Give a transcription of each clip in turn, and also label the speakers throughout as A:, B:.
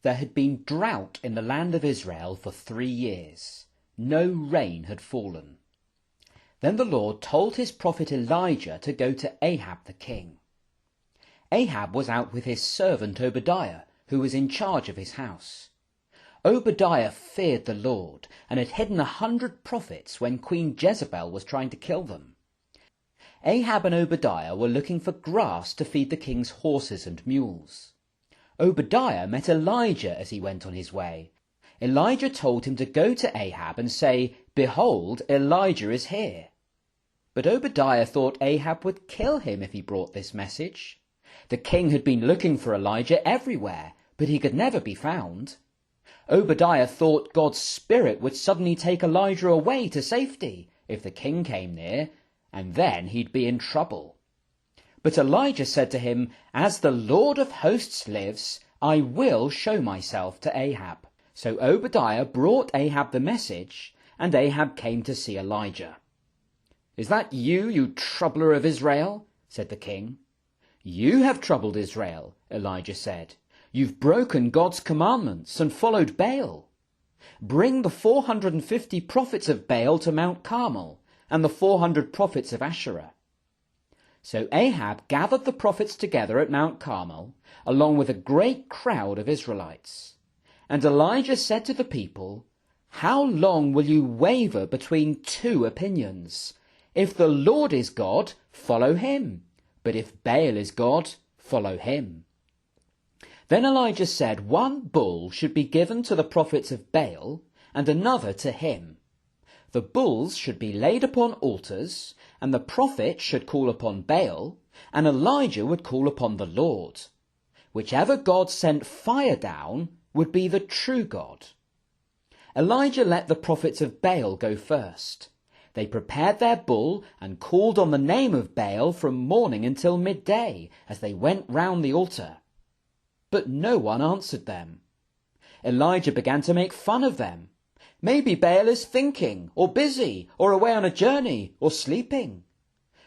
A: There had been drought in the land of Israel for 3 years. No rain had fallen. Then the Lord told his prophet Elijah to go to Ahab the king. Ahab was out with his servant Obadiah, who was in charge of his house. Obadiah feared the Lord and had hidden 100 prophets when Queen Jezebel was trying to kill them. Ahab and Obadiah were looking for grass to feed the king's horses and mules. Obadiah met Elijah as he went on his way. Elijah told him to go to Ahab and say, "Behold, Elijah is here." But Obadiah thought Ahab would kill him if he brought this message. The king had been looking for Elijah everywhere, but he could never be found. Obadiah thought God's Spirit would suddenly take Elijah away to safety if the king came near, and then he'd be in trouble. But Elijah said to him, "As the Lord of hosts lives, I will show myself to Ahab." So Obadiah brought Ahab the message, and Ahab came to see Elijah. "Is that you, you troubler of Israel?" said the king. "You have troubled Israel," Elijah said. "You've broken God's commandments and followed Baal. Bring the 450 prophets of Baal to Mount Carmel, and the 400 prophets of Asherah." So Ahab gathered the prophets together at Mount Carmel, along with a great crowd of Israelites. And Elijah said to the people, "How long will you waver between 2 opinions? If the Lord is God, follow him. But if Baal is God, follow him." Then Elijah said 1 bull should be given to the prophets of Baal, and another to him. The bulls should be laid upon altars, and the prophet should call upon Baal, and Elijah would call upon the Lord. Whichever God sent fire down would be the true God. Elijah let the prophets of Baal go first. They prepared their bull and called on the name of Baal from morning until midday as they went round the altar. But no one answered them. Elijah began to make fun of them. "Maybe Baal is thinking, or busy, or away on a journey, or sleeping."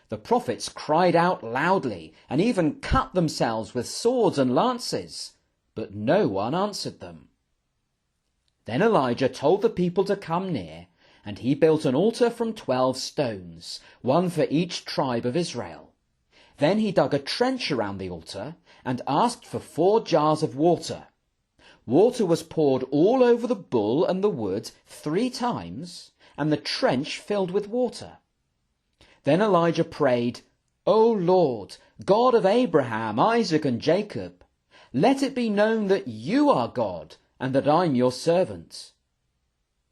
A: The prophets cried out loudly and even cut themselves with swords and lances, but no one answered them. Then Elijah told the people to come near, and he built an altar from 12 stones, 1 for each tribe of Israel. Then he dug a trench around the altar and asked for 4 jars of water. Water was poured all over the bull and the wood 3 times, and the trench filled with water. Then Elijah prayed, "O Lord, God of Abraham, Isaac, and Jacob, let it be known that you are God, and that I'm your servant."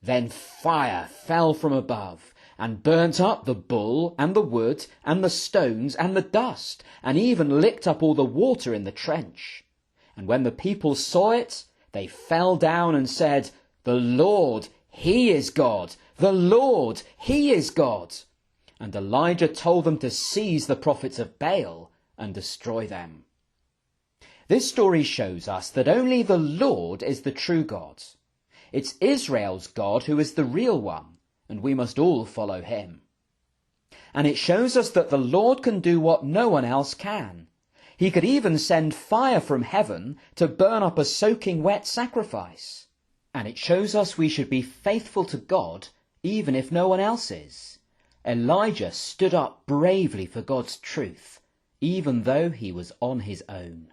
A: Then fire fell from above, and burnt up the bull, and the wood, and the stones, and the dust, and even licked up all the water in the trench. And when the people saw it, they fell down and said, "The Lord, he is God! The Lord, he is God!" And Elijah told them to seize the prophets of Baal and destroy them. This story shows us that only the Lord is the true God. It's Israel's God who is the real one, and we must all follow him. And it shows us that the Lord can do what no one else can. He could even send fire from heaven to burn up a soaking wet sacrifice. And it shows us we should be faithful to God even if no one else is. Elijah stood up bravely for God's truth, even though he was on his own.